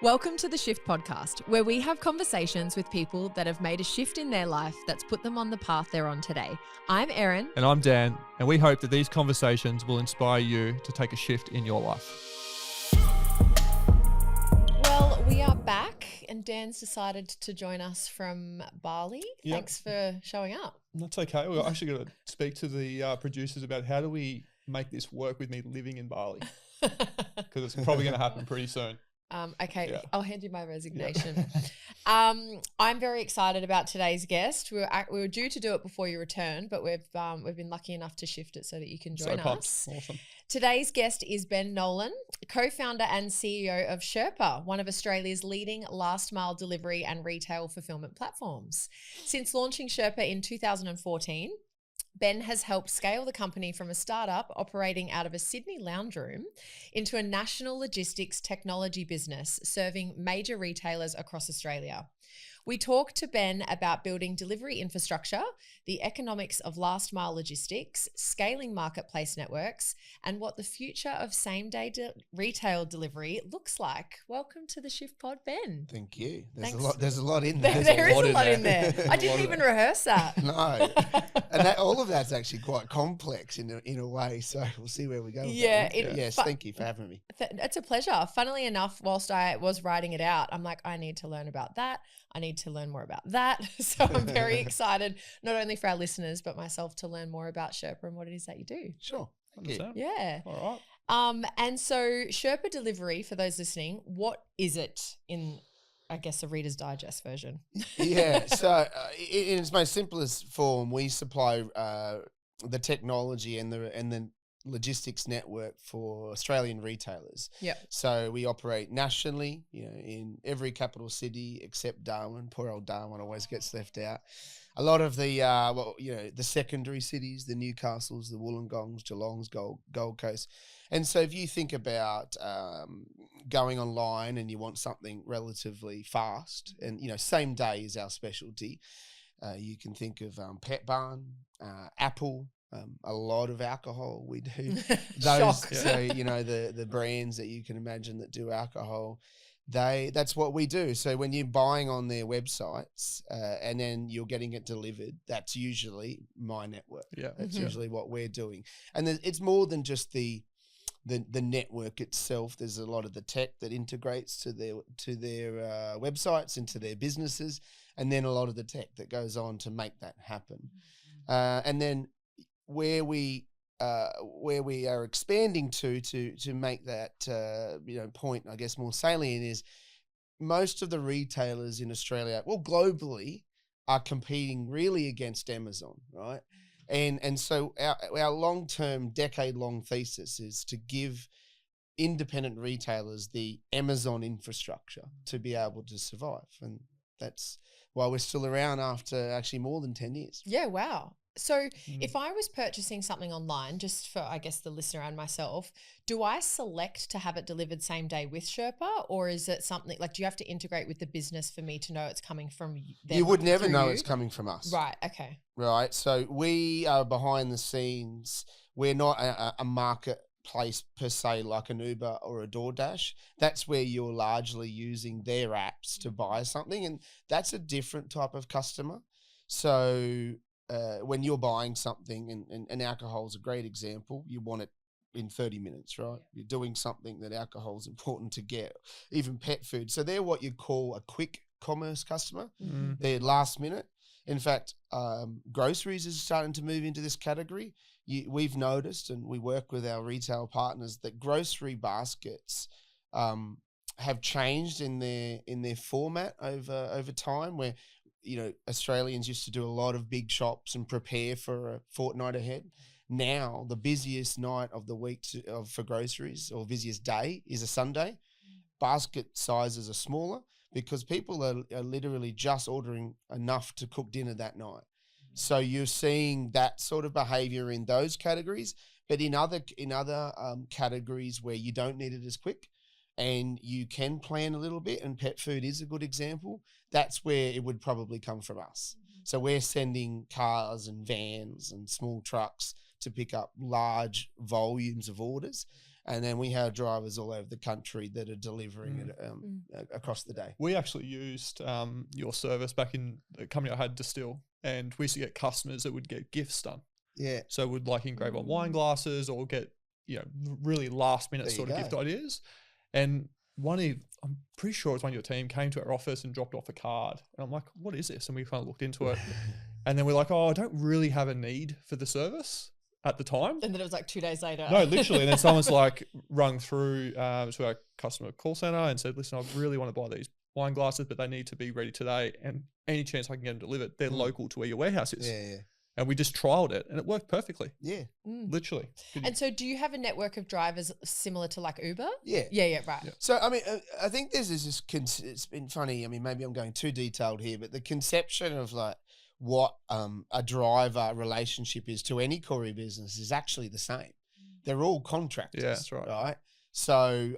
Welcome to the Shift Podcast, where we have conversations with people that have made a shift in their life that's put them on the path they're on today. I'm Erin. And I'm Dan, and we hope that these conversations will inspire you to take a shift in your life. Well, we are back, and Dan's decided to join us from Bali. Yep. Thanks for showing up. That's okay. We're actually going to speak to the producers about how do we make this work with me living in Bali, because it's probably going to happen pretty soon. Okay, Yeah. I'll hand you my resignation. I'm very excited about today's guest. We were due to do it before you returned, but we've been lucky enough to shift it so that you can join us. Awesome. Today's guest is Ben Nolan, co-founder and CEO of Sherpa, one of Australia's leading last mile delivery and retail fulfillment platforms. Since launching Sherpa in 2014, Ben has helped scale the company from a startup operating out of a Sydney lounge room into a national logistics technology business serving major retailers across Australia. We talked to Ben about building delivery infrastructure, the economics of last mile logistics, scaling marketplace networks, and what the future of same-day retail delivery looks like. Welcome to the Shift Pod, Ben. Thank you. There's Thanks. There's a lot in there. There is a lot in there. I didn't even rehearse that. No, and all of that's actually quite complex in a way. So we'll see where we go. With Yeah, that. Yes. Thank you for having me. It's a pleasure. Funnily enough, whilst I was writing it out, I'm like, I need to learn about that. I need to learn more about that. So I'm very excited, not only for our listeners, but myself to learn more about Sherpa and what it is that you do. Sure. Yeah. All right. And so Sherpa delivery, for those listening, what is it in, I guess, a Reader's Digest version? Yeah. So in its most simplest form, we supply the technology and the logistics network for Australian retailers. Yeah. So we operate nationally, in every capital city except Darwin. Poor old Darwin always gets left out. A lot of the the secondary cities, the Newcastles, the Wollongongs, Geelongs, Gold Coast. And so if you think about going online and you want something relatively fast, and same day is our specialty, you can think of Pet Barn, Apple. A lot of alcohol we do. Those, so the brands that you can imagine that do alcohol, that's what we do. So when you're buying on their websites and then you're getting it delivered, that's usually my network. Yeah, that's usually what we're doing. And it's more than just the network itself. There's a lot of the tech that integrates to their websites, into their businesses, and then a lot of the tech that goes on to make that happen. And then where we are expanding to make that point, I guess, more salient is most of the retailers in Australia, well, globally, are competing really against Amazon, right? And so our long-term, decade-long thesis is to give independent retailers the Amazon infrastructure to be able to survive, and that's why we're still around after actually more than 10 years. Yeah, wow. So if I was purchasing something online, just for, I guess, the listener and myself, do I select to have it delivered same day with Sherpa, or is it something like, do you have to integrate with the business for me to know it's coming from them? You would never know it's coming from us. Right, okay. Right, so we are behind the scenes. We're not a marketplace per se like an Uber or a DoorDash. That's where you're largely using their apps to buy something, and that's a different type of customer. So when you're buying something, and alcohol is a great example, you want it in 30 minutes, right? You're doing something that alcohol is important to get, even pet food. So they're what you call a quick commerce customer. They're last minute. In fact, groceries is starting to move into this category. We've noticed, and we work with our retail partners, that grocery baskets have changed in their format over time, where Australians used to do a lot of big shops and prepare for a fortnight ahead. Now, the busiest night of the week for groceries, or busiest day, is a Sunday. Basket sizes are smaller because people are literally just ordering enough to cook dinner that night. So you're seeing that sort of behavior in those categories, but in other categories where you don't need it as quick, and you can plan a little bit, and pet food is a good example, that's where it would probably come from us. So we're sending cars and vans and small trucks to pick up large volumes of orders. And then we have drivers all over the country that are delivering it across the day. We actually used your service back in the company I had, Distill, and we used to get customers that would get gifts done. Yeah. So would like engrave on wine glasses or get, really last minute sort of gift ideas. And I'm pretty sure it was one of your team came to our office and dropped off a card. And I'm like, what is this? And we kind of looked into it. And then we're like, I don't really have a need for the service at the time. And then it was like 2 days later. No, literally. And then someone's like rung through to our customer call center and said, listen, I really want to buy these wine glasses, but they need to be ready today. And any chance I can get them delivered, they're local to where your warehouse is. Yeah. And we just trialed it and it worked perfectly. Yeah. Literally. And so do you have a network of drivers similar to like Uber? Yeah. Yeah, right. Yeah. So, I mean, I think this is just, it's been funny. I mean, maybe I'm going too detailed here, but the conception of like what a driver relationship is to any courier business is actually the same. They're all contractors. Yeah, that's right. Right. So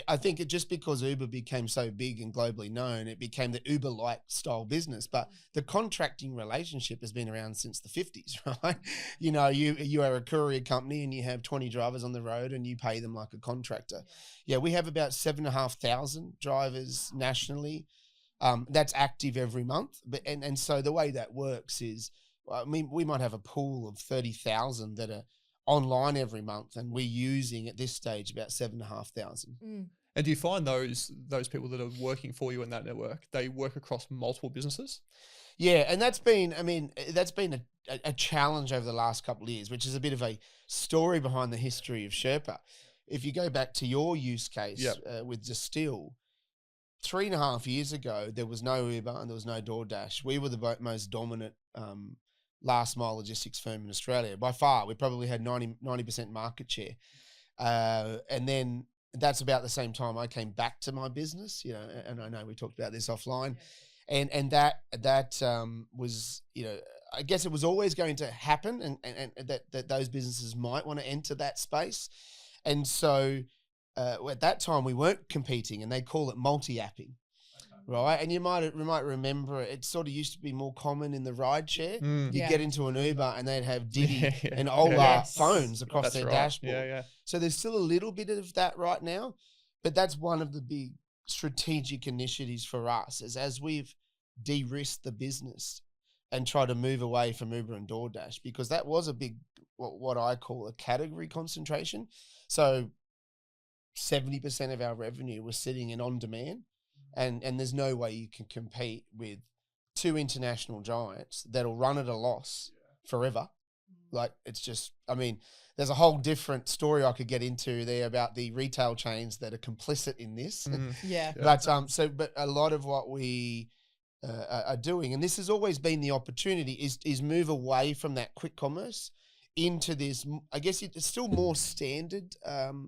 I think it just because Uber became so big and globally known, it became the Uber-like style business. But the contracting relationship has been around since the 50s, right? You are a courier company and you have 20 drivers on the road and you pay them like a contractor. Yeah, we have about 7,500 drivers nationally. That's active every month. And so the way that works is, I mean, we might have a pool of 30,000 that are online every month, and we're using at this stage about 7,500. And do you find those people that are working for you in that network, they work across multiple businesses? Yeah, and that's been a challenge over the last couple of years, which is a bit of a story behind the history of Sherpa. If you go back to your use case with Distill, 3.5 years ago, there was no Uber and there was no DoorDash. We were the most dominant last mile logistics firm in Australia by far. We probably had 90% market share. And then that's about the same time I came back to my business, and I know we talked about this offline. And that was, I guess it was always going to happen and that those businesses might want to enter that space. And so at that time we weren't competing, and they call it multi-apping. Right, and you might remember it sort of used to be more common in the ride share. You'd get into an Uber and they'd have Diddy and Ola phones across their dashboard. Yeah. So there's still a little bit of that right now, but that's one of the big strategic initiatives for us as we've de-risked the business and try to move away from Uber and DoorDash, because that was a big, what I call a category concentration. So 70% of our revenue was sitting in on-demand. And there's no way you can compete with two international giants that'll run at a loss forever. Like, it's just, I mean, there's a whole different story I could get into there about the retail chains that are complicit in this. But a lot of what we are doing, and this has always been the opportunity, is move away from that quick commerce into this, I guess it's still more standard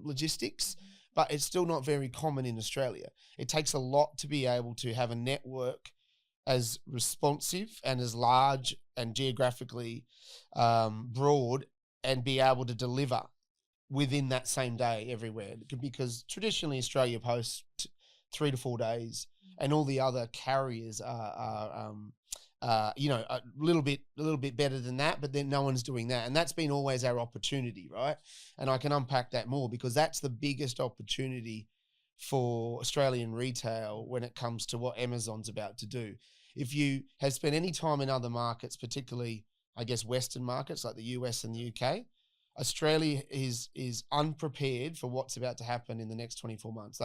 logistics, but it's still not very common in Australia. It takes a lot to be able to have a network as responsive and as large and geographically broad and be able to deliver within that same day everywhere. Because traditionally Australia Post 3 to 4 days, and all the other carriers are a little bit better than that, but then no one's doing that. And that's been always our opportunity, right? And I can unpack that more, because that's the biggest opportunity for Australian retail when it comes to what Amazon's about to do. If you have spent any time in other markets, particularly, I guess, Western markets like the US and the UK, Australia is unprepared for what's about to happen in the next 24 months.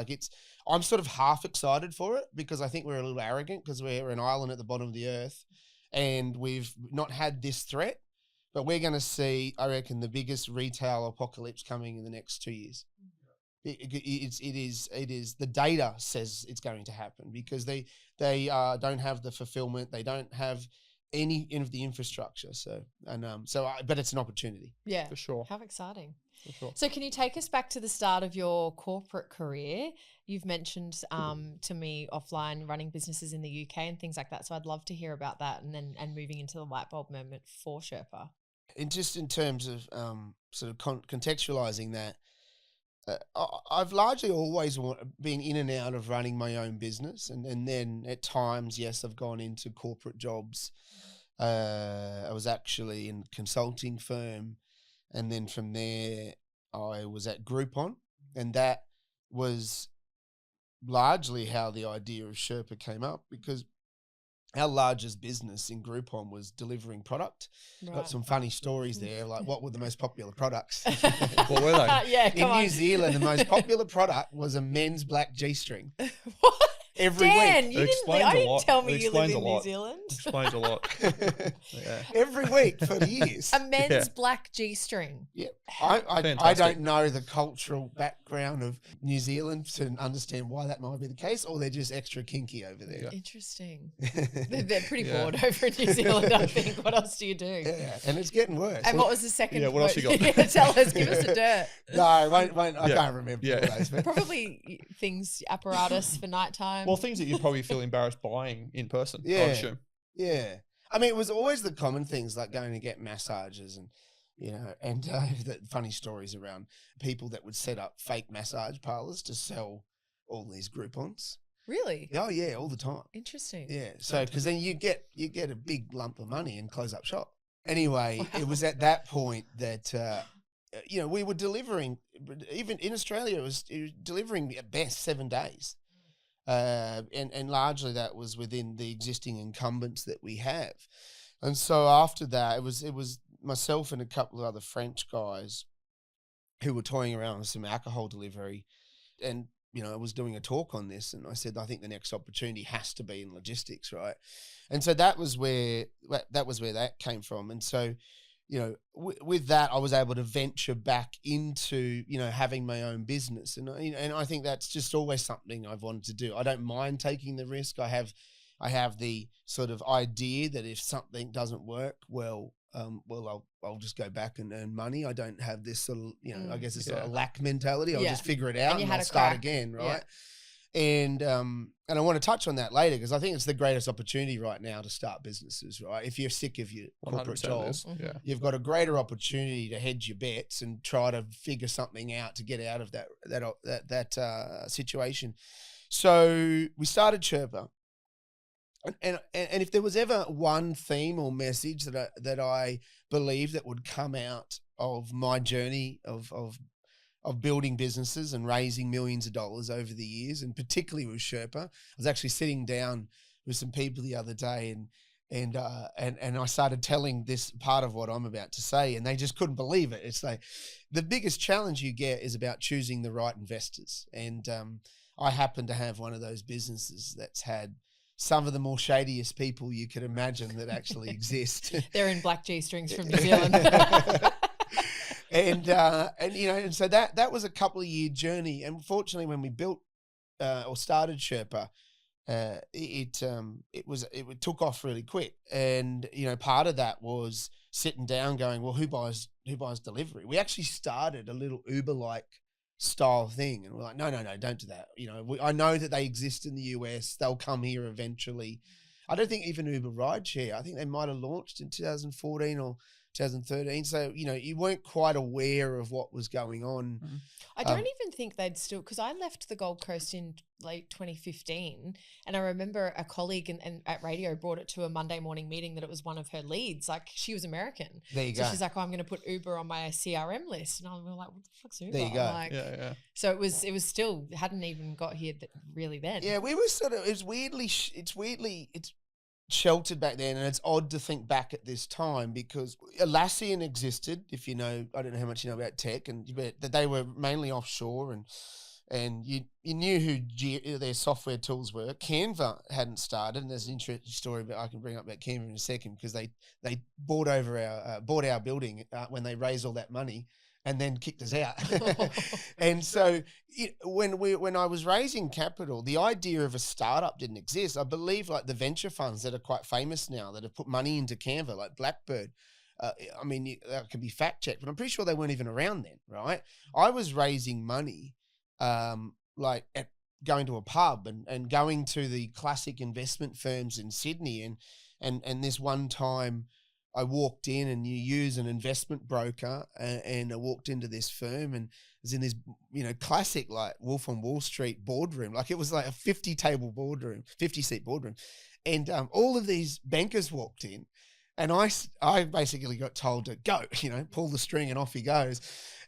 I'm sort of half excited for it, because I think we're a little arrogant because we're an island at the bottom of the earth and we've not had this threat, but we're going to see, I reckon, the biggest retail apocalypse coming in the next 2 years. It is the data says it's going to happen, because they don't have the fulfillment, they don't have any of the infrastructure. But it's an opportunity. Yeah, for sure. How exciting. For sure. So can you take us back to the start of your corporate career? You've mentioned to me offline running businesses in the UK and things like that. So I'd love to hear about that, and moving into the light bulb moment for Sherpa. And just in terms of sort of contextualizing that, I've largely always been in and out of running my own business, and then at times, yes, I've gone into corporate jobs. I was actually in a consulting firm, and then from there I was at Groupon, And that was largely how the idea of Sherpa came up, because our largest business in Groupon was delivering product. Right. Got some funny stories there, like what were the most popular products? What were they? Yeah, In New Zealand, the most popular product was a men's black G-string. What? Every Dan, week. you didn't tell me you live in New Zealand. Explains a lot. Yeah. Every week for years. A men's black G-string. Yeah. I Fantastic. don't know the cultural background of New Zealand to understand why that might be the case, or they're just extra kinky over there. Yeah. Interesting. They're pretty bored over in New Zealand, I think. What else do you do? Yeah, and it's getting worse. And what was the second? Yeah, what else you got? Yeah, tell us. Give us the dirt. No, I can't remember all those. But Probably things, apparatus for nighttime. Well, things that you'd probably feel embarrassed buying in person, Yeah. I assume. yeah. I mean, it was always the common things like going to get massages and, and the funny stories around people that would set up fake massage parlors to sell all these Groupons. Really? Oh, yeah, all the time. Interesting. Yeah. So, because then you get a big lump of money and close up shop. Anyway, It was at that point that, we were delivering, even in Australia, it was delivering at best 7 days. And largely that was within the existing incumbents that we have. And so after that, it was myself and a couple of other French guys who were toying around with some alcohol delivery. And, I was doing a talk on this, and I said, I think the next opportunity has to be in logistics, right? And so that was where that came from. And so, with that, I was able to venture back into, having my own business. And I think that's just always something I've wanted to do. I don't mind taking the risk. I have the sort of idea that if something doesn't work, I'll just go back and earn money. I don't have this sort of, I guess it's sort of lack mentality. I'll just figure it out and I'll start again, right? Yeah. And I want to touch on that later, because I think it's the greatest opportunity right now to start businesses, right? If you're sick of your corporate job, you've got a greater opportunity to hedge your bets and try to figure something out to get out of that situation. So we started Sherpa. And if there was ever one theme or message that I believe that would come out of my journey of building businesses and raising millions of dollars over the years, and particularly with Sherpa, I was actually sitting down with some people the other day, and I started telling this part of what I'm about to say, and they just couldn't believe it. It's like the biggest challenge you get is about choosing the right investors, and I happen to have one of those businesses that's had some of the more shadiest people you could imagine that actually exist. They're in black G-strings from New Zealand. And so that was a couple of year journey. And fortunately, when we built or started Sherpa, it took off really quick. And part of that was sitting down, going, well, who buys delivery? We actually started a little Uber-like style thing, and we're like, no, don't do that. I know that they exist in the US. They'll come here eventually. I don't think even Uber Rideshare, I think they might have launched in 2014 or 2013. So, you weren't quite aware of what was going on. I don't even think they'd still, because I left the Gold Coast in late 2015, and I remember a colleague and at radio brought it to a Monday morning meeting that it was one of her leads. Like, she was American. There you go. She's like, I'm going to put Uber on my CRM list. And I was like, what the fuck's Uber? There you go. Like, yeah. So it was still, hadn't even got here really then. Yeah, we were sort of, it's sheltered back then, and it's odd to think back at this time, because Atlassian existed, if I don't know how much you know about tech, but that they were mainly offshore, and you knew who their software tools were. Canva hadn't started, and there's an interesting story I can bring up about Canva in a second, because they bought our building when they raised all that money, and then kicked us out. And so when I was raising capital, the idea of a startup didn't exist. I believe like the venture funds that are quite famous now that have put money into Canva, like Blackbird, that can be fact checked, but I'm pretty sure they weren't even around then, right? I was raising money at going to a pub and going to the classic investment firms in Sydney, and this one time I walked in, and you use an investment broker, and I walked into this firm, and it was in this, classic like Wolf on Wall Street boardroom. Like, it was like a 50-seat boardroom. And all of these bankers walked in, and I basically got told to go, pull the string and off he goes.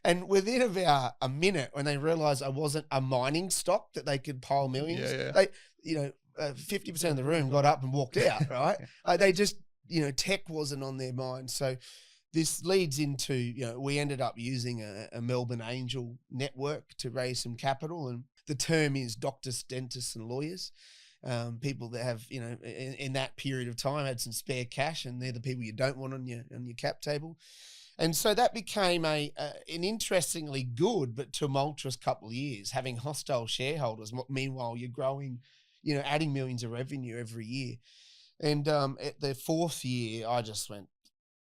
And within about a minute, when they realized I wasn't a mining stock that they could pile millions, they, 50% of the room got up and walked out, right? They just, tech wasn't on their mind. So this leads into, we ended up using a Melbourne angel network to raise some capital. And the term is doctors, dentists, and lawyers. People that have, in that period of time had some spare cash, and they're the people you don't want on your cap table. And so that became an interestingly good but tumultuous couple of years, having hostile shareholders. Meanwhile, you're growing, adding millions of revenue every year. And at the fourth year, I just went,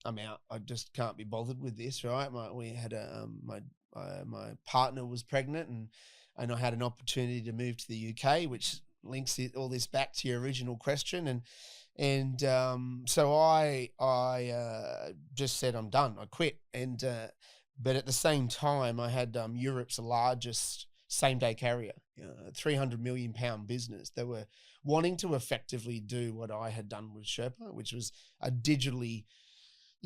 I'm out. I just can't be bothered with this, right? We had my partner was pregnant, and I had an opportunity to move to the UK, which links all this back to your original question. And so I just said, I'm done. I quit. And but at the same time, I had Europe's largest same-day carrier, £300 million business. They were wanting to effectively do what I had done with Sherpa, which was a digitally,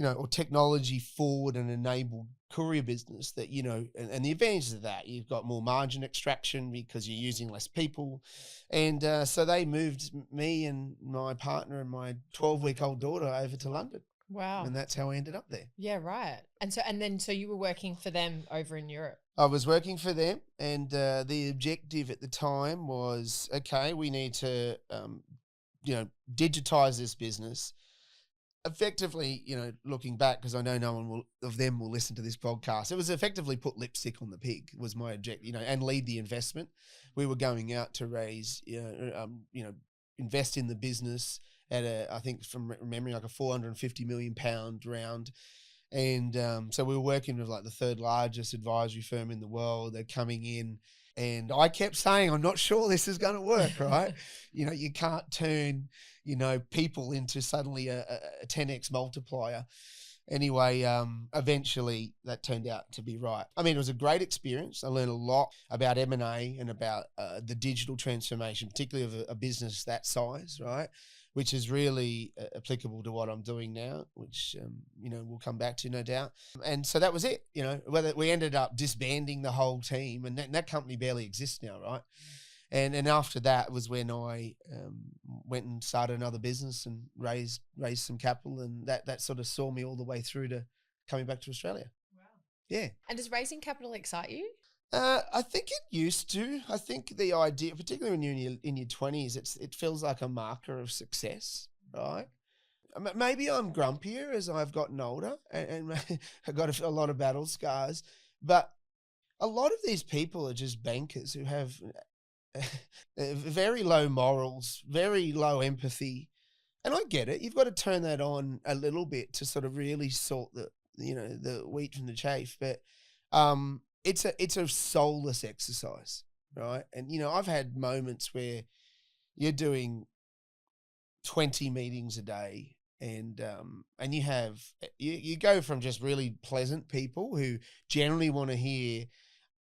or technology forward and enabled courier business that, and the advantages of that, you've got more margin extraction because you're using less people. And so they moved me and my partner and my 12-week-old daughter over to London. Wow. And that's how I ended up there. Yeah, right. And so you were working for them over in Europe? I was working for them, and the objective at the time was, okay, we need to, digitize this business. Effectively, looking back, because I know no one of them will listen to this podcast, it was effectively put lipstick on the pig was my objective, and lead the investment. We were going out to raise, invest in the business at I think from memory, like a £450 million round. And so we were working with like the third largest advisory firm in the world. They're coming in, and I kept saying, I'm not sure this is going to work, right? You can't turn, people into suddenly a 10x multiplier. Anyway, eventually that turned out to be right. I mean, it was a great experience. I learned a lot about M&A and about the digital transformation, particularly of a business that size, right? Which is really applicable to what I'm doing now, which, we'll come back to, no doubt. And so that was it, whether we ended up disbanding the whole team, and that company barely exists now, right? And after that was when I went and started another business and raised some capital, and that sort of saw me all the way through to coming back to Australia. Wow. Yeah. And does raising capital excite you? I think it used to. I think the idea, particularly when you're in your 20s, it feels like a marker of success, right? Maybe I'm grumpier as I've gotten older, and I've got a lot of battle scars, but a lot of these people are just bankers who have very low morals, very low empathy. And I get it. You've got to turn that on a little bit to sort of really sort the wheat from the chaff. But it's a soulless exercise, right? And, I've had moments where you're doing 20 meetings a day, and you go from just really pleasant people who generally want to hear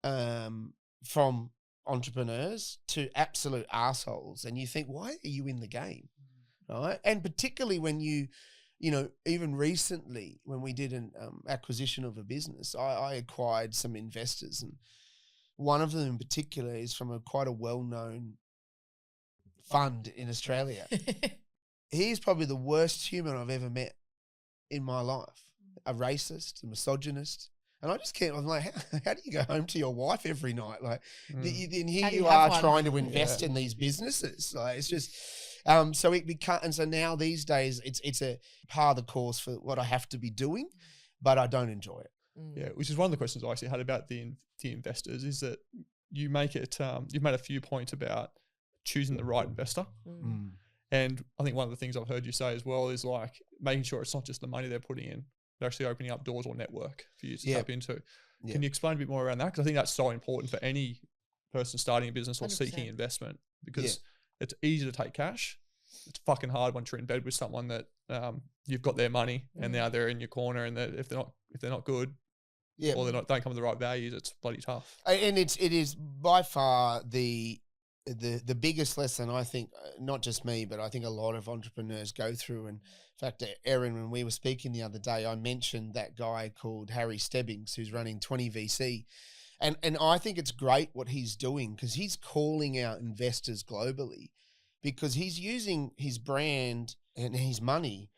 from entrepreneurs to absolute assholes, and you think, why are you in the game, right? And particularly when even recently when we did an acquisition of a business, I acquired some investors, and one of them in particular is from quite a well-known fund in Australia. He's probably the worst human I've ever met in my life, a racist, a misogynist. And I just can't, I'm like, how do you go home to your wife every night? Like, and here you are trying to invest in these businesses. Like, it's just, so it becomes, and so now these days, it's a part of the course for what I have to be doing, but I don't enjoy it. Yeah, which is one of the questions I actually had about the investors, is that you make it, you've made a few points about choosing the right investor. And I think one of the things I've heard you say as well is like making sure it's not just the money they're putting in, they're actually opening up doors or network for you to tap into. Can you explain a bit more around that? Because I think that's so important for any person starting a business or 100%. Seeking investment, because it's easy to take cash. It's fucking hard once you're in bed with someone that you've got their money and now they're in your corner, and if they're not good, or don't come with the right values, it's bloody tough. And it is by far the the biggest lesson I think, not just me, but I think a lot of entrepreneurs go through. And in fact, Erin, when we were speaking the other day, I mentioned that guy called Harry Stebbings who's running 20 VC. And I think it's great what he's doing, because he's calling out investors globally, because he's using his brand and his money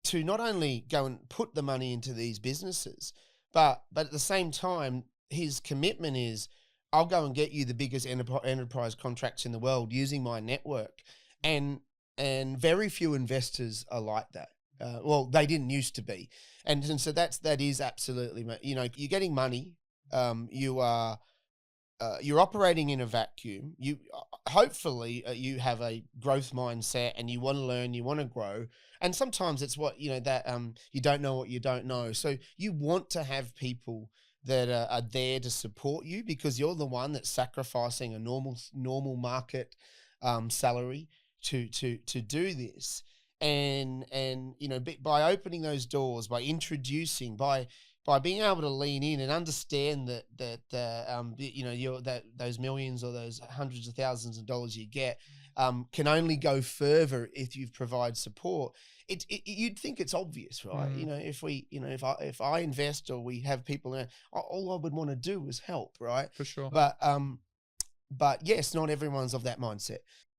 to not only go and put the money into these businesses, but at the same time, his commitment is, I'll go and get you the biggest enterprise contracts in the world using my network. And very few investors are like that. Well, they didn't used to be. And so that is absolutely, you're getting money. You're operating in a vacuum. You hopefully you have a growth mindset and you want to learn, you want to grow. And sometimes it's what, that you don't know what you don't know. So you want to have people that are there to support you, because you're the one that's sacrificing a normal market salary to do this. And by opening those doors, by introducing, by being able to lean in and understand that those millions or those hundreds of thousands of dollars you get can only go further if you provide support. You'd think it's obvious, right? If I invest or we have people in, all I would want to do is help, right? For sure. But yes, not everyone's of that mindset,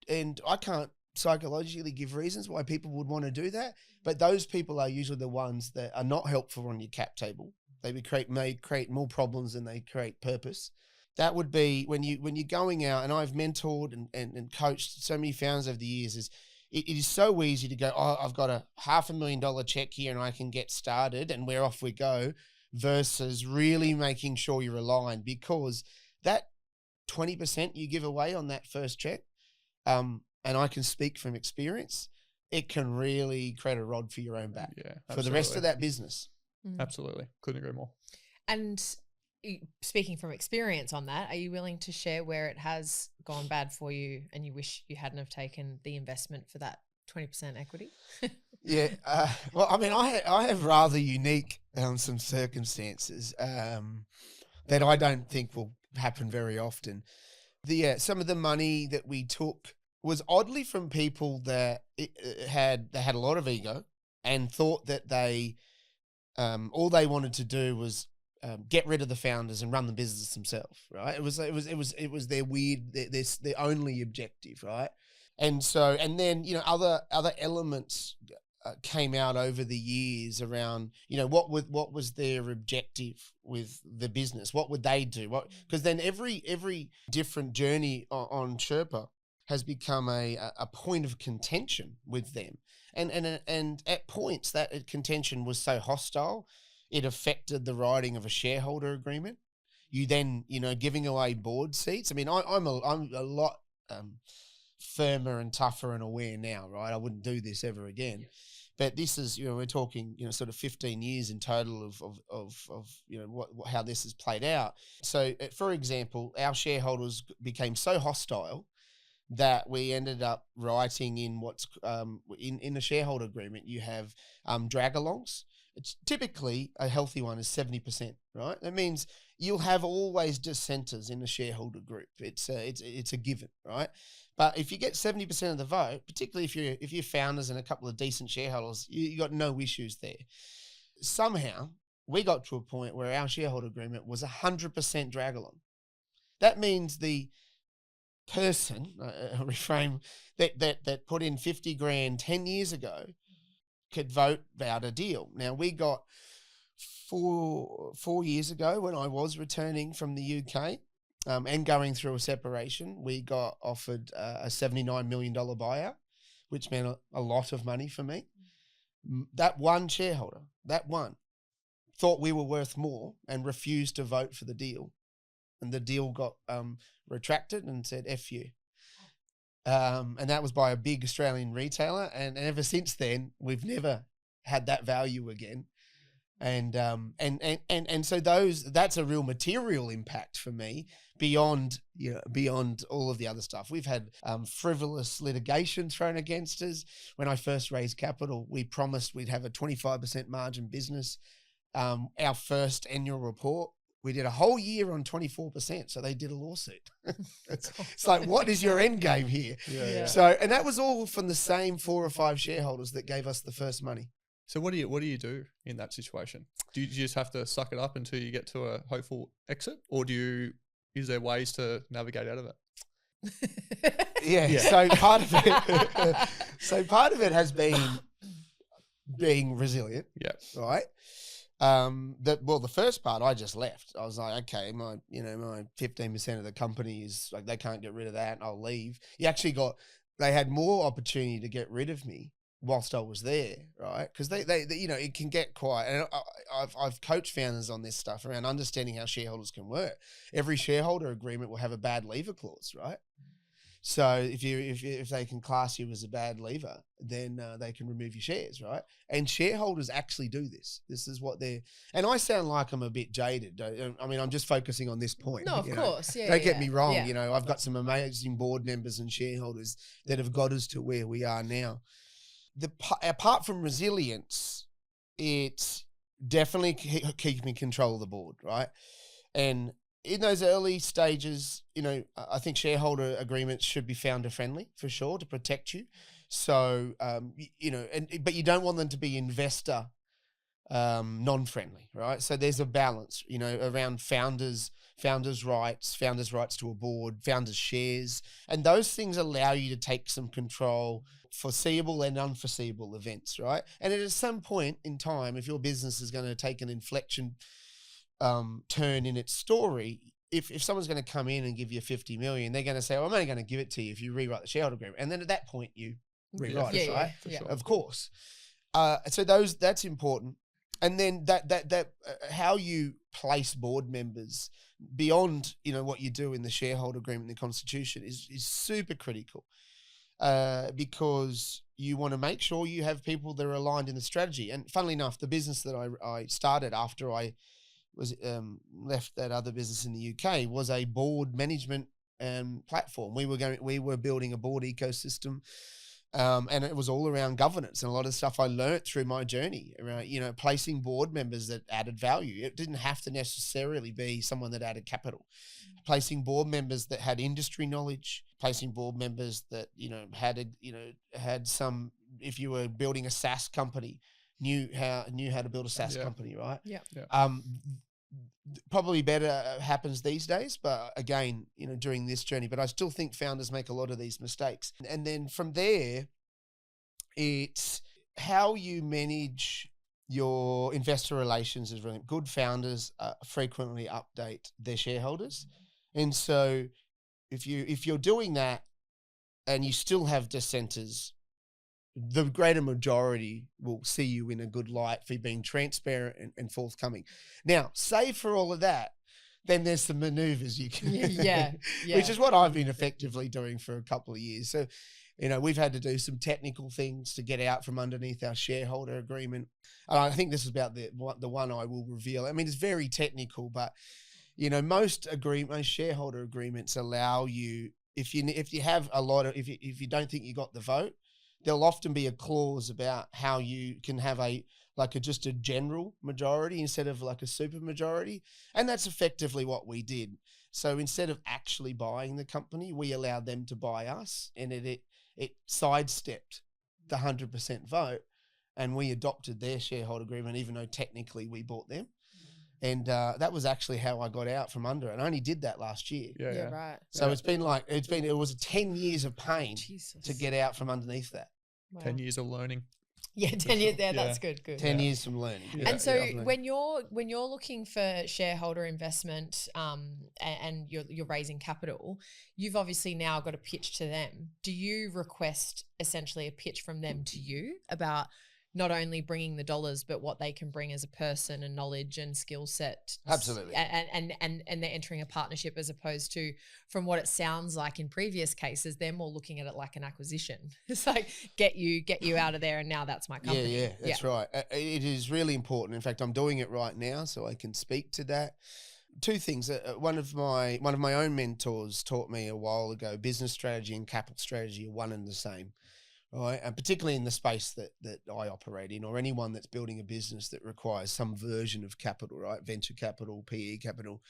and I can't psychologically give reasons why people would want to do that. But those people are usually the ones that are not helpful on your cap table. They may create more problems than they create purpose. That would be when you're going out, and I've mentored and coached so many founders over the years, it is so easy to go, I've got a $500,000 check here and I can get started and we're off we go, versus really making sure you're aligned, because that 20% you give away on that first check, and I can speak from experience, it can really create a rod for your own back for the rest of that business. Absolutely. Couldn't agree more. And speaking from experience on that, are you willing to share where it has gone bad for you and you wish you hadn't have taken the investment for that 20% equity? Yeah. Well, I mean, I have rather unique some circumstances that I don't think will happen very often. Some of the money that we took was oddly from people that had a lot of ego and thought that they all they wanted to do was get rid of the founders and run the business themselves, right? It was their only objective, right? And then other elements came out over the years around what was their objective with the business? What would they do? Because then every different journey on Sherpa has become a point of contention with them, and at points that contention was so hostile, it affected the writing of a shareholder agreement. You then, giving away board seats. I mean, I'm a lot firmer and tougher and aware now, right? I wouldn't do this ever again. Yeah. But this is, we're talking, sort of 15 years in total of how this has played out. So, for example, our shareholders became so hostile that we ended up writing in what's in a shareholder agreement. You have drag-alongs. It's typically a healthy one is 70%, right? That means you'll have always dissenters in the shareholder group. It's a given, right? But if you get 70% of the vote, particularly if you're founders and a couple of decent shareholders, you got no issues there. Somehow we got to a point where our shareholder agreement was 100% drag-along. That means the person, reframe, that put in 50 grand 10 years ago could vote about a deal. Now, we got 4 years ago, when I was returning from the UK and going through a separation, we got offered a $79 million buyout, which meant a lot of money for me. That one shareholder, thought we were worth more and refused to vote for the deal. And the deal got retracted and said, F you. And that was by a big Australian retailer. And ever since then, we've never had that value again. And so that's a real material impact for me beyond all of the other stuff. We've had frivolous litigation thrown against us. When I first raised capital, we promised we'd have a 25% margin business. Our first annual report We did a whole year on 24%. So they did a lawsuit. It's like, what is your end game here? Yeah. So, and that was all from the same 4 or 5 shareholders that gave us the first money. So what do you do in that situation? Do you just have to suck it up until you get to a hopeful exit, or is there ways to navigate out of it? Yeah. So part of it has been being resilient. Yeah. Right. The first part I just left. I was like, okay, my 15% of the company is like, they can't get rid of that. I'll leave. They had more opportunity to get rid of me whilst I was there, right? Because they it can get quite. And I've coached founders on this stuff around understanding how shareholders can work. Every shareholder agreement will have a bad leaver clause, right? So if they can class you as a bad leaver, then they can remove your shares, right? And shareholders actually do this. This is what they're. And I sound like I'm a bit jaded. I mean, I'm just focusing on this point. No, of course. Yeah. Don't get me wrong. Yeah. I've got some amazing board members and shareholders that have got us to where we are now. Apart from resilience, it's definitely keeping control of the board, right? And in those early stages, I think shareholder agreements should be founder friendly for sure to protect you. So, but you don't want them to be investor non-friendly, right? So there's a balance, around founders' rights to a board, founders' shares, and those things allow you to take some control, foreseeable and unforeseeable events, right? And at some point in time, if your business is going to take an inflection turn in its story, if someone's going to come in and give you 50 million, they're going to say, well, I'm only going to give it to you if you rewrite the shareholder agreement. And then at that point you rewrite it, right? Yeah, sure. Of course. So that's important. And then that how you place board members beyond, what you do in the shareholder agreement, the constitution is super critical. Because you want to make sure you have people that are aligned in the strategy. And funnily enough, the business that I started after I was left that other business in the UK was a board management platform. We were building a board ecosystem, and it was all around governance and a lot of stuff I learned through my journey around, placing board members that added value. It didn't have to necessarily be someone that added capital. Placing board members that had industry knowledge, placing board members that, had some, if you were building a SaaS company, knew how to build a SaaS company, right? Yeah. Probably better happens these days, but again, during this journey, but I still think founders make a lot of these mistakes. And then from there, it's how you manage your investor relations is really good. Founders frequently update their shareholders. And so if you're doing that and you still have dissenters, the greater majority will see you in a good light for being transparent and forthcoming. Now, save for all of that, then there's some maneuvers you can do, which is what I've been effectively doing for a couple of years. So, we've had to do some technical things to get out from underneath our shareholder agreement. And I think this is about the one I will reveal. I mean, it's very technical, but most shareholder agreements allow you, if you have a lot of, if you don't think you got the vote, there'll often be a clause about how you can have just a general majority instead of like a super majority. And that's effectively what we did. So instead of actually buying the company, we allowed them to buy us, and it sidestepped the 100% vote, and we adopted their shareholder agreement, even though technically we bought them. And that was actually how I got out from under it. I only did that last year. Yeah, right. So it was 10 years of pain to get out from underneath that. Wow. 10 years of learning. Yeah, 10 years there. That's good. 10 years from learning. Yeah. And so when you're looking for shareholder investment and you're raising capital, you've obviously now got a pitch to them. Do you request essentially a pitch from them to you about not only bringing the dollars, but what they can bring as a person and knowledge and skill set? Absolutely. And they're entering a partnership, as opposed to, from what it sounds like in previous cases, they're more looking at it like an acquisition. It's like, get you out of there, and now that's my company. Yeah, that's right. It is really important. In fact, I'm doing it right now, so I can speak to that. Two things. One of my own mentors taught me a while ago, business strategy and capital strategy are one and the same. right? And particularly in the space that I operate in, or anyone that's building a business that requires some version of capital, right? Venture capital, PE capital.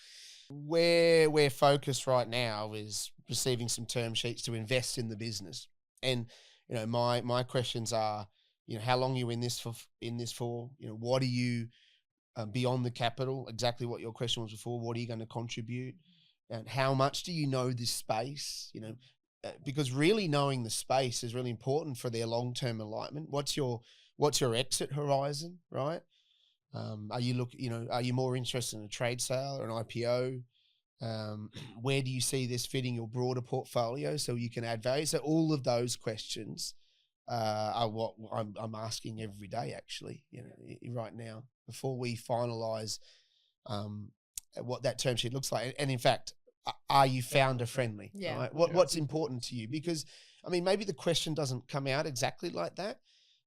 Where we're focused right now is receiving some term sheets to invest in the business. And, you know, my questions are, you know, how long are you in this for? You know, what are you beyond the capital? Exactly what your question was before. What are you going to contribute? And how much do you know this space? You know, because really knowing the space is really important for their long-term alignment. What's your exit horizon, right? Are you more interested in a trade sale or an IPO? Where do you see this fitting your broader portfolio so you can add value? So all of those questions are what I'm asking every day, actually, you know, right now, before we finalize what that term sheet looks like. And in fact, are you founder friendly? Yeah. Right? What's important to you? Because, I mean, maybe the question doesn't come out exactly like that,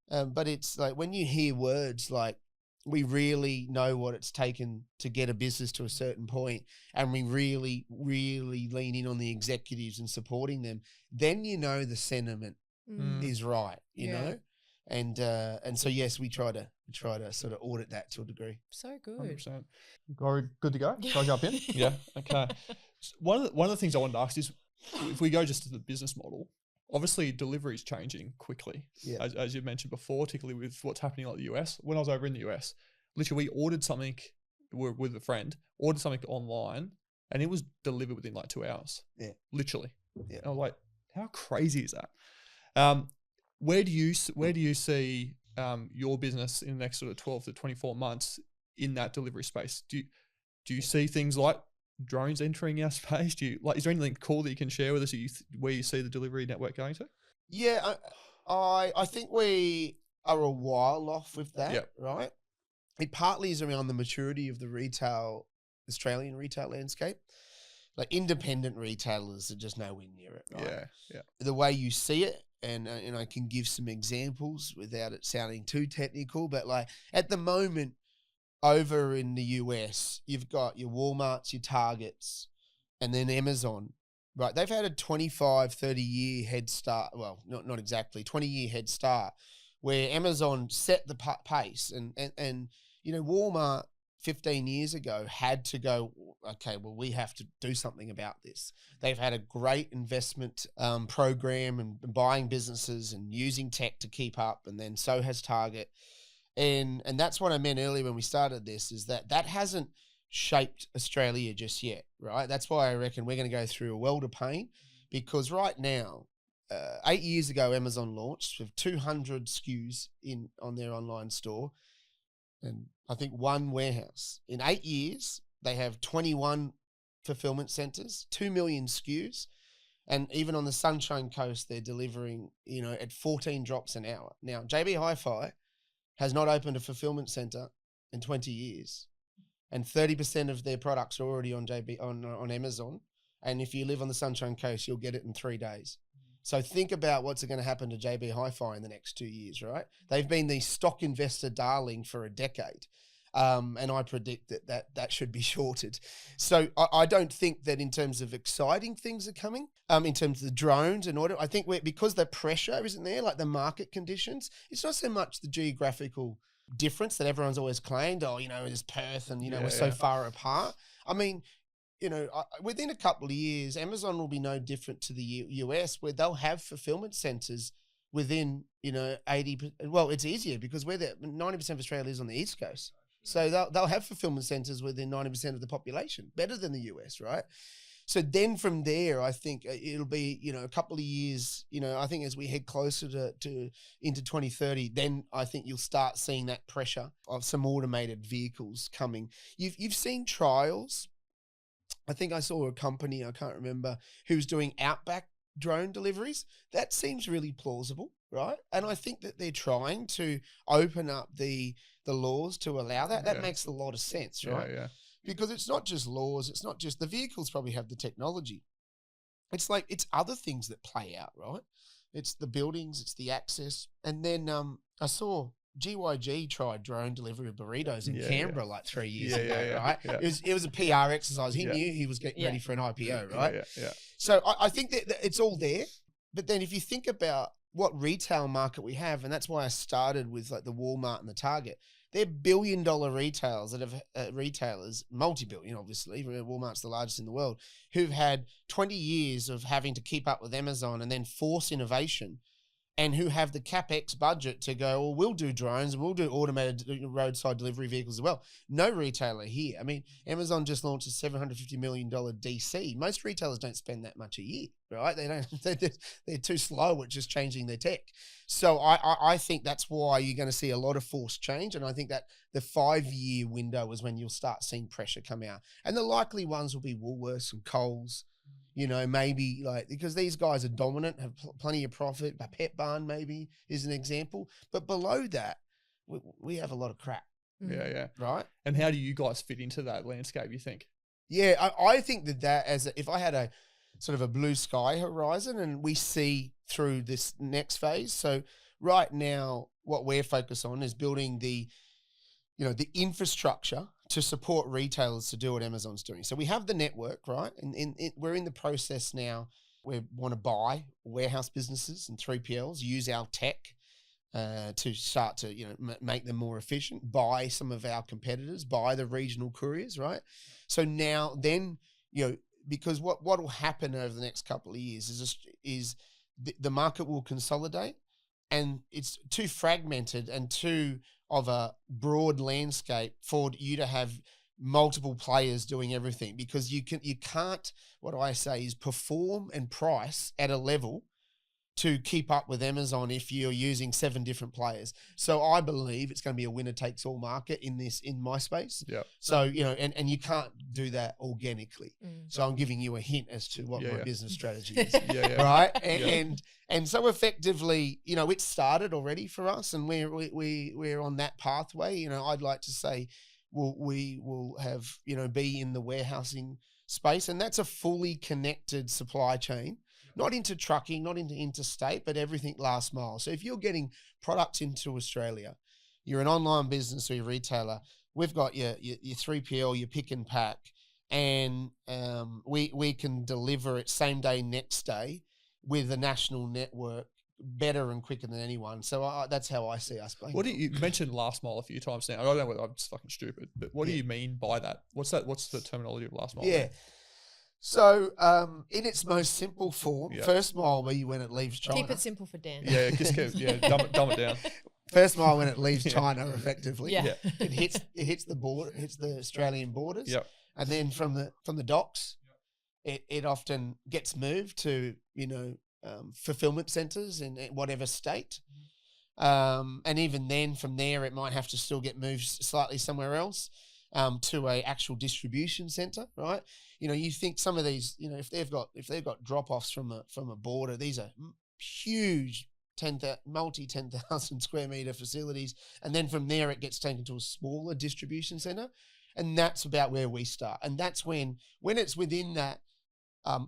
but it's like when you hear words like, we really know what it's taken to get a business to a certain point, and we really, really lean in on the executives and supporting them, then you know the sentiment is right, you know? And so, yes, we try to sort of audit that to a degree. So good. 100%. Good to go? Shall I jump in? Yeah. Okay. So one of the things I wanted to ask is, if we go just to the business model, obviously delivery is changing quickly, as you mentioned before, particularly with what's happening like the US. When I was over in the US, literally we ordered something, we're with a friend, ordered something online, and it was delivered within like 2 hours. Yeah. Literally. Yeah. And I was like, how crazy is that? Where do you see your business in the next sort of 12 to 24 months in that delivery space? Do you see things like drones entering our space? Is there anything cool that you can share with us where you see the delivery network going to? Yeah, I think we are a while off with that, right? It partly is around the maturity of the Australian retail landscape. Like independent retailers are just nowhere near it, right? Yeah. The way you see it, and I can give some examples without it sounding too technical, but like at the moment, over in the US, you've got your Walmarts, your Targets, and then Amazon, right? They've had a 25, 30-year head start. Well, not exactly, 20-year head start, where Amazon set the pace. And you know, Walmart 15 years ago had to go, okay, well, we have to do something about this. They've had a great investment program and buying businesses and using tech to keep up, and then so has Target. And that's what I meant earlier when we started this, is that hasn't shaped Australia just yet, right? That's why I reckon we're going to go through a world of pain, because right now, 8 years ago, Amazon launched with 200 SKUs on their online store, and I think one warehouse. In 8 years, they have 21 fulfillment centers, 2 million SKUs, and even on the Sunshine Coast, they're delivering, you know, at 14 drops an hour. Now, JB Hi-Fi has not opened a fulfillment center in 20 years, and 30% of their products are already on on Amazon. And if you live on the Sunshine Coast, you'll get it in 3 days. So think about what's going to happen to JB Hi-Fi in the next 2 years, right? They've been the stock investor darling for a decade. And I predict that should be shorted. So I don't think that in terms of exciting things are coming, in terms of the drones and order, I think because the pressure isn't there, like the market conditions, it's not so much the geographical difference that everyone's always claimed, oh, you know, it's Perth and, you know, we're so far apart. I mean, you know, within a couple of years, Amazon will be no different to the US, where they'll have fulfillment centers within, you know, 80%. Well, it's easier because 90% of Australia is on the East Coast. So they'll have fulfillment centers within 90% of the population, better than the US, right? So then from there, I think it'll be, you know, a couple of years, you know, I think as we head closer to into 2030, then I think you'll start seeing that pressure of some automated vehicles coming. You've seen trials. I think I saw a company, I can't remember, who was doing outback drone deliveries. That seems really plausible, right? And I think that they're trying to open up the laws to allow that. That makes a lot of sense, right? Yeah. Because it's not just laws, it's not just the vehicles probably have the technology. It's like, it's other things that play out, right? It's the buildings, it's the access. And then I saw GYG tried drone delivery of burritos in Canberra like 3 years ago, right? Yeah. It was a PR exercise. He knew he was getting ready for an IPO, right? Yeah. So I think that it's all there. But then if you think about what retail market we have, and that's why I started with like the Walmart and the Target. They're billion-dollar retailers that have retailers, multi-billion, obviously. Walmart's the largest in the world, who've had 20 years of having to keep up with Amazon and then force innovation, and who have the CapEx budget to go, well, we'll do drones, we'll do automated roadside delivery vehicles as well. No retailer here. I mean, Amazon just launched a $750 million DC. Most retailers don't spend that much a year, right? They don't. They're too slow at just changing their tech. So I think that's why you're going to see a lot of forced change, and I think that the 5-year window is when you'll start seeing pressure come out. And the likely ones will be Woolworths and Coles. You know, maybe like, because these guys are dominant, have plenty of profit. A Pet Barn maybe is an example. But below that, we have a lot of crap. Yeah. Right? And how do you guys fit into that landscape, you think? Yeah, I think that if I had a sort of a blue sky horizon and we see through this next phase. So right now, what we're focused on is building the infrastructure to support retailers to do what Amazon's doing. So we have the network, right? And we're in the process now. We want to buy warehouse businesses and 3PLs, use our tech to start to make them more efficient. Buy some of our competitors, buy the regional couriers, right? So now then, because what will happen over the next couple of years is the market will consolidate, and it's too fragmented and too of a broad landscape for you to have multiple players doing everything, because you can't, what I say is, perform and price at a level to keep up with Amazon if you're using 7 different players. So I believe it's going to be a winner takes all market in my space. Yeah. So, and you can't do that organically. So I'm giving you a hint as to what my business strategy is. Right. And so effectively, it started already for us, and we're on that pathway. I'd like to say we will have, be in the warehousing space, and that's a fully connected supply chain. Not into trucking, not into interstate, but everything last mile. So if you're getting products into Australia, you're an online business or your retailer, we've got your 3PL, your pick and pack, and we can deliver it same day, next day with a national network better and quicker than anyone. So that's how I see us playing. You mentioned last mile a few times now. I don't know whether I'm just fucking stupid, but what do you mean by that? What's that? What's the terminology of last mile? Yeah. So, in its most simple form, first mile be when it leaves China. Keep it simple for Dan. Yeah, just dumb it down. First mile when it leaves China, effectively. Yeah. It hits the border, hits the Australian borders. Yep. And then from the docks, it often gets moved to fulfillment centres in whatever state. And even then, from there, it might have to still get moved slightly somewhere else. To a actual distribution center, right? You think some of these, if they've got drop-offs from a border, these are huge 10,000 square meter facilities, and then from there it gets taken to a smaller distribution center, and that's about where we start, and that's when it's within that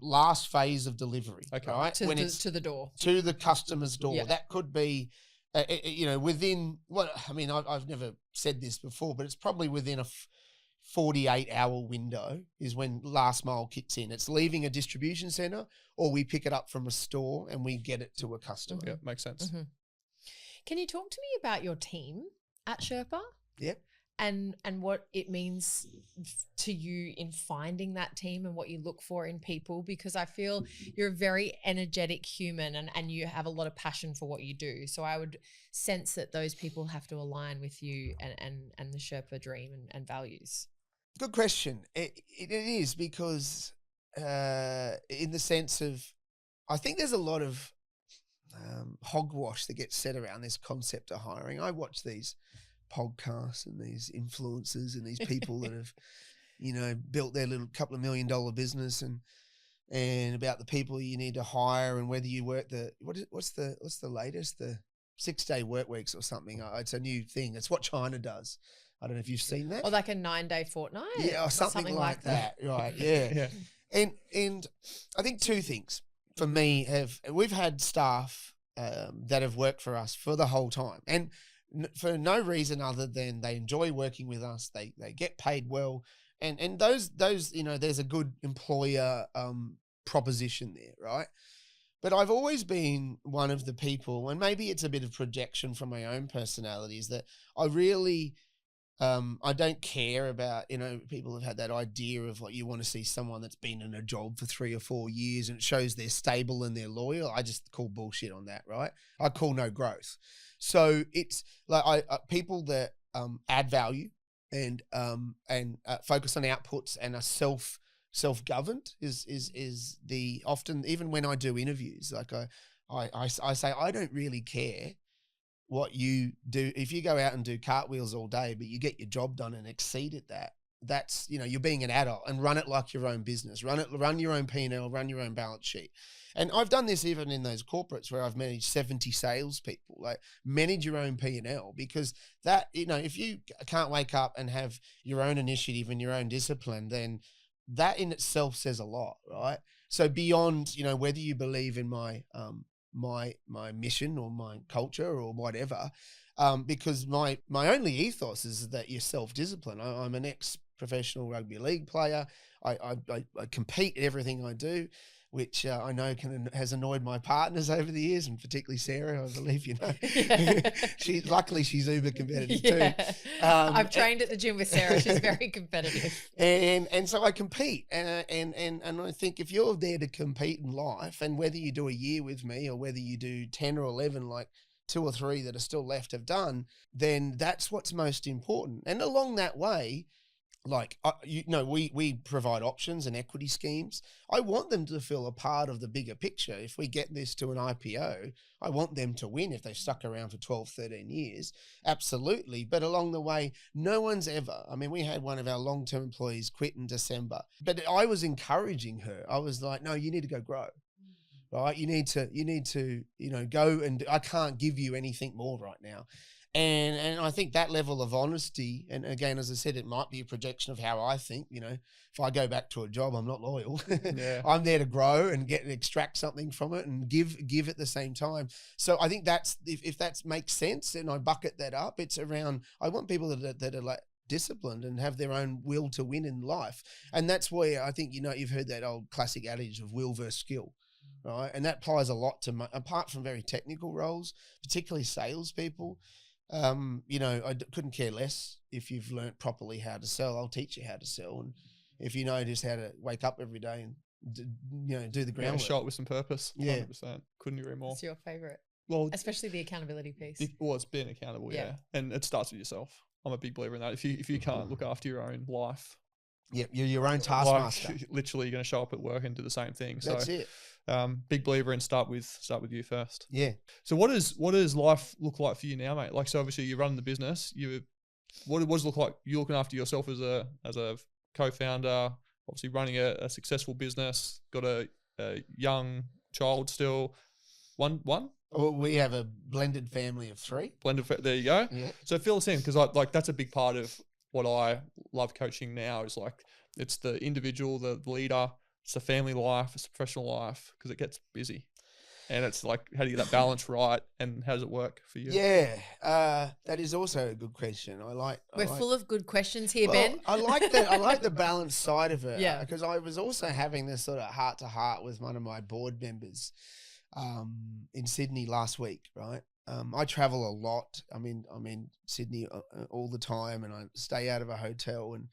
last phase of delivery, right? To the door, to the customer's door. Yeah. That could be. Within I've never said this before, but it's probably within a 48-hour window is when last mile kicks in. It's leaving a distribution center, or we pick it up from a store and we get it to a customer. Yeah, makes sense. Mm-hmm. Can you talk to me about your team at Sherpa? Yeah. And what it means to you in finding that team and what you look for in people, because I feel you're a very energetic human and you have a lot of passion for what you do. So I would sense that those people have to align with you and the Sherpa dream and values. Good question. It is, because in the sense of, I think there's a lot of hogwash that gets said around this concept of hiring. I watch these podcasts and these influencers and these people that have, built their little couple of $1 million business and about the people you need to hire and whether you work what's the latest, the 6-day work weeks or something. It's a new thing. It's what China does. I don't know if you've seen that. Or like a 9-day fortnight. Yeah, or something like that. Right. Yeah. And I think 2 things for me we've had staff that have worked for us for the whole time, and for no reason other than they enjoy working with us. They get paid well, and those there's a good employer proposition there, right? But I've always been one of the people, and maybe it's a bit of projection from my own personality, is that I really, I don't care about, people have had that idea of like, you want to see someone that's been in a job for 3 or 4 years and it shows they're stable and they're loyal. I just call bullshit on that, right? I call no growth. So it's like people that add value and focus on outputs and are self-governed is the often, even when I do interviews, like I say, I don't really care what you do. If you go out and do cartwheels all day, but you get your job done and exceed at that, that's, you're being an adult, and run it like your own business. Run your own P&L, run your own balance sheet. And I've done this even in those corporates where I've managed 70 salespeople. Like, manage your own P&L, because that, if you can't wake up and have your own initiative and your own discipline, then that in itself says a lot, right? So beyond, whether you believe in my my mission or my culture or whatever, because my only ethos is that you're self-disciplined. I'm an ex-professional rugby league player. I compete at everything I do, which I know has annoyed my partners over the years, and particularly Sarah, I believe you know. Yeah. Luckily she's uber competitive too. I've trained at the gym with Sarah. She's very competitive. And so I compete, and I think if you're there to compete in life, and whether you do a year with me or whether you do 10 or 11, like 2 or 3 that are still left have done, then that's what's most important. And along that way, like, we provide options and equity schemes. I want them to feel a part of the bigger picture. If we get this to an IPO, I want them to win if they've stuck around for 12, 13 years. Absolutely. But along the way, no one's ever, we had one of our long-term employees quit in December, but I was encouraging her. I was like, no, you need to go grow. Right? You need to, go, and I can't give you anything more right now. And I think that level of honesty, and again, as I said, it might be a projection of how I think. If I go back to a job, I'm not loyal. Yeah. I'm there to grow and extract something from it and give at the same time. So I think that's, if that makes sense, and I bucket that up, it's around, I want people that are like disciplined and have their own will to win in life. And that's where I think, you've heard that old classic adage of will versus skill. Right. And that applies a lot to, apart from very technical roles, particularly salespeople. I couldn't care less if you've learnt properly how to sell. I'll teach you how to sell. And if you know just how to wake up every day and, do the groundwork. Show it with some purpose. Yeah. 100%. Couldn't agree more. What's your favourite? Well, especially the accountability piece. It's being accountable, yeah. And it starts with yourself. I'm a big believer in that. If you can't look after your own life. Yeah, you're your own taskmaster. Literally, you're going to show up at work and do the same thing. That's it. Big believer in start with you first. Yeah. So what does life look like for you now, mate? Like, so obviously you're running the business. What does it look like? You're looking after yourself as a co-founder, obviously running a successful business, got a young child still. One? Well, we have a blended family of 3. There you go. Yeah. So fill us in, because that's a big part of what I love coaching now, is like, it's the individual, the leader, it's the family life, it's the professional life, because it gets busy. And it's like, how do you get that balance right, and how does it work for you? Yeah, that is also a good question. We're full of good questions here, Ben. I like that. I like the balance side of it. Yeah. Because I was also having this sort of heart-to-heart with one of my board members in Sydney last week, right? I travel a lot. I'm in Sydney all the time, and I stay out of a hotel, and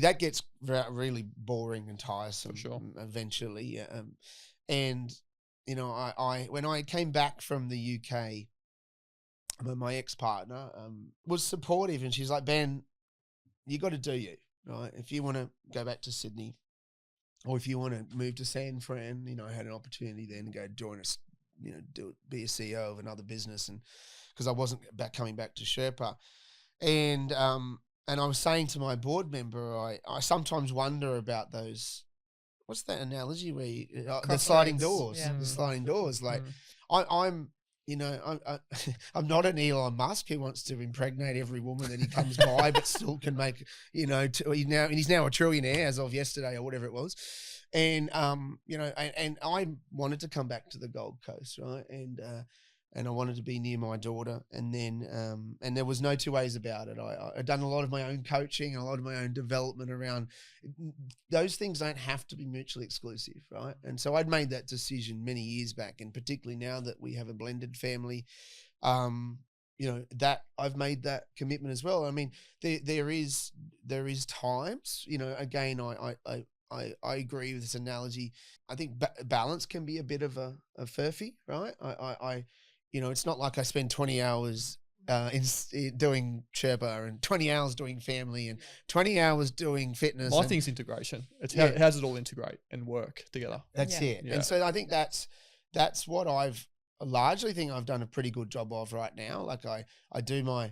that gets really boring and tiresome. For sure. Eventually. And I when I came back from the UK, my ex-partner was supportive, and she's like, Ben, you got to do you, right? If you want to go back to Sydney, or if you want to move to San Fran, I had an opportunity then to go join us, be a CEO of another business, and because I wasn't coming back to Sherpa, and I was saying to my board member, I sometimes wonder about those. What's that analogy where the sliding doors? Yeah. The sliding doors. Like I'm not an Elon Musk who wants to impregnate every woman that he comes by, but still can make, he's now a trillionaire as of yesterday or whatever it was. And, and I wanted to come back to the Gold Coast, right? And and I wanted to be near my daughter. And then, and there was no two ways about it. I'd done a lot of my own coaching and a lot of my own development around those things. Don't have to be mutually exclusive, right? And so I'd made that decision many years back, and particularly now that we have a blended family, that I've made that commitment as well. I mean, there is times, again, I agree with this analogy. I think balance can be a bit of a furphy, right? It's not like I spend 20 hours in doing Sherpa and 20 hours doing family and 20 hours doing fitness. My thing's integration. It's how does it all integrate and work together? That's it. Yeah. And so I think that's what I've largely think I've done a pretty good job of right now. Like I do my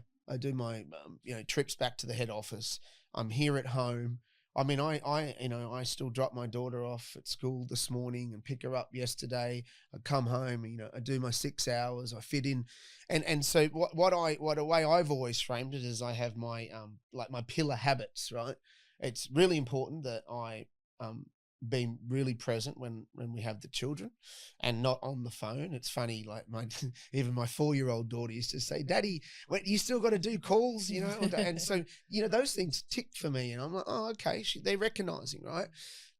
trips back to the head office. I'm here at home. I mean, I still drop my daughter off at school this morning and pick her up yesterday. I come home, I do my 6 hours. I fit in, and so what a way I've always framed it is I have my my pillar habits. Right, it's really important that I being really present when we have the children and not on the phone. It's funny, like even my 4-year-old daughter used to say, "Daddy, you still got to do calls," and so, those things tick for me, and I'm like, oh, okay, they're recognizing, right?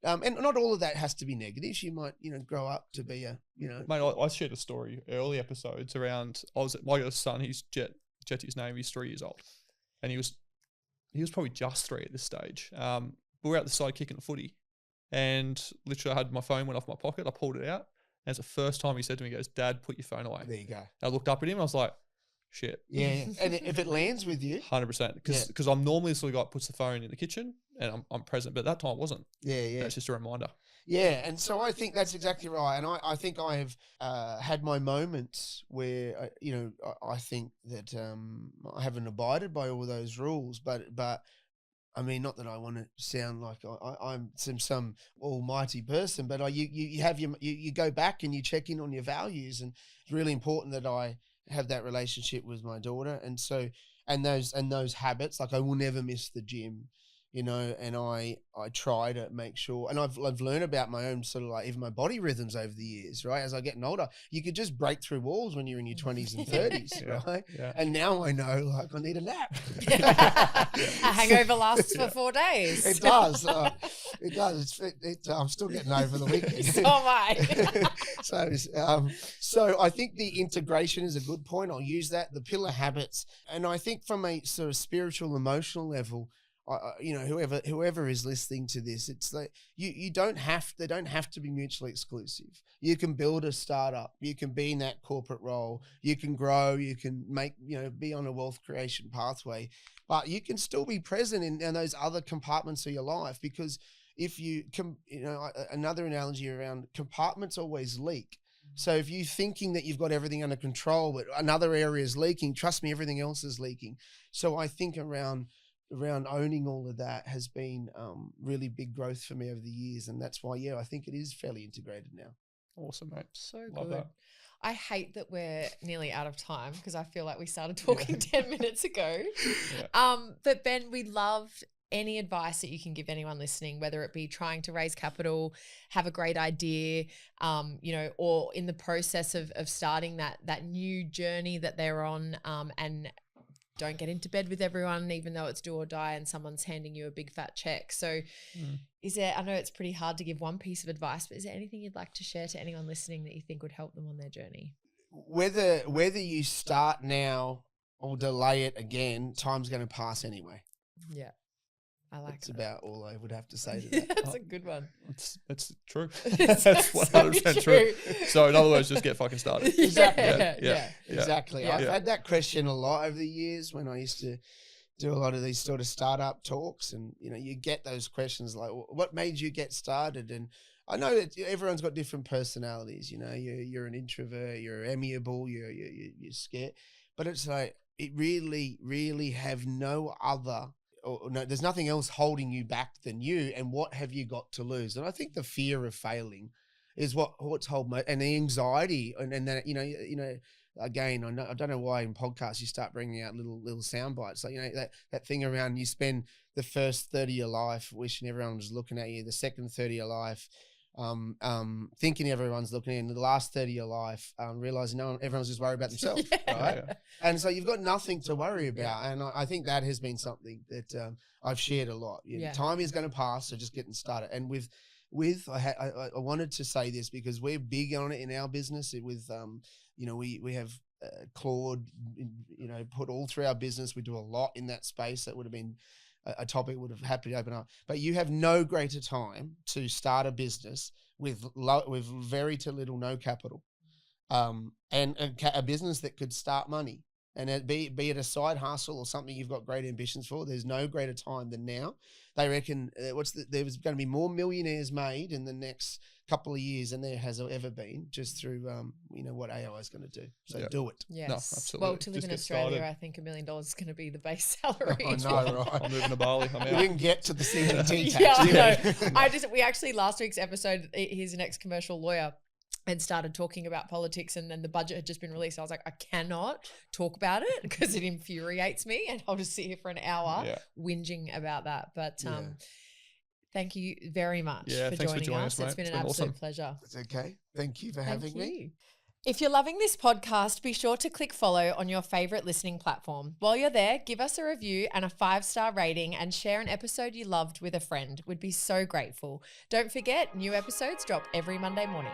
And not all of that has to be negative. She might, grow up to be Mate, I shared a story early episodes around, my son, he's Jetty's name, he's 3 years old, and he was probably just 3 at this stage. We were out the side kicking the footy, and literally I had my phone, went off my pocket, I pulled it out, and it's the first time he said to me, he goes, "Dad, put your phone away." There you go. I looked up at him, I was like, shit. Yeah. And if it lands with you. 100%. Because I'm normally the sort of guy that puts the phone in the kitchen and I'm present, but that time I wasn't. Yeah. And it's just a reminder. Yeah, and so I think that's exactly right. And I think I have had my moments where, I think that I haven't abided by all those rules, but I mean, not that I want to sound like I'm some almighty person, but you go back and you check in on your values, and it's really important that I have that relationship with my daughter, and so those habits. Like I will never miss the gym, and I try to make sure, and I've learned about my own sort of like even my body rhythms over the years, right? As I get older, you could just break through walls when you're in your 20s and 30s, right? Yeah. And now I know, like, I need a nap. A hangover lasts for 4 days. It does. It does. I'm still getting over the weekend. So am I. So I think the integration is a good point. I'll use that. The pillar habits, and I think from a sort of spiritual, emotional level, whoever is listening to this, it's like they don't have to be mutually exclusive. You can build a startup, you can be in that corporate role, you can grow, you can make, be on a wealth creation pathway, but you can still be present in those other compartments of your life, because if you another analogy around compartments always leak. So if you're thinking that you've got everything under control, but another area is leaking, trust me, everything else is leaking. So I think around owning all of that has been really big growth for me over the years. And that's why, I think it is fairly integrated now. Awesome, mate. So Love good. that. I hate that we're nearly out of time because I feel like we started talking 10 minutes ago. Yeah. But Ben, we'd love any advice that you can give anyone listening, whether it be trying to raise capital, have a great idea, or in the process of starting that new journey that they're on, and don't get into bed with everyone, even though it's do or die and someone's handing you a big fat check. So I know it's pretty hard to give one piece of advice, but is there anything you'd like to share to anyone listening that you think would help them on their journey? Whether you start now or delay it again, time's going to pass anyway. Yeah. I like That's that. about all I would have to say to that. That's a good one. That's true. It's That's 100% so true. So in other words, just get fucking started. Exactly. Yeah. Exactly. Yeah. I've had that question a lot over the years when I used to do a lot of these sort of startup talks, and you get those questions like, what made you get started? And I know that everyone's got different personalities. You're an introvert, you're amiable, you're scared, but it's like it really have no other. Or no, there's nothing else holding you back than you, and what have you got to lose? And I think the fear of failing is what's holding, and the anxiety, and then again, I don't know why in podcasts you start bringing out little sound bites, like that thing around you spend the first 30 of your life wishing everyone was looking at you, the second 30 of your life thinking everyone's looking in the last 30 of your life, realizing everyone's just worried about themselves, right? Yeah. And so you've got nothing to worry about. And I think that has been something that I've shared a lot. Time is going to pass, so just getting started. And I wanted to say this because we're big on it in our business. We have Claude, put all through our business. We do a lot in that space. That would have been a topic would have happily opened up. But you have no greater time to start a business with very to little, no capital, and a business that could start money. And be it a side hustle or something you've got great ambitions for, there's no greater time than now. They reckon there's going to be more millionaires made in the next couple of years than there has ever been, just through what AI is going to do. So do it. Yes. No, absolutely. Well, to live in Australia, I think $1 million is going to be the base salary. I know, right? I'm moving to Bali. I'm out. We didn't get to the CBT tax. Yeah, I know. We actually last week's episode, he's an ex-commercial lawyer, and started talking about politics, and then the budget had just been released. I was like, I cannot talk about it because it infuriates me, and I'll just sit here for an hour whinging about that. But thank you very much for joining us. It's been an absolute pleasure. It's okay. Thank you for having me. If you're loving this podcast, be sure to click follow on your favorite listening platform. While you're there, give us a review and a 5-star rating, and share an episode you loved with a friend. We'd be so grateful. Don't forget, new episodes drop every Monday morning.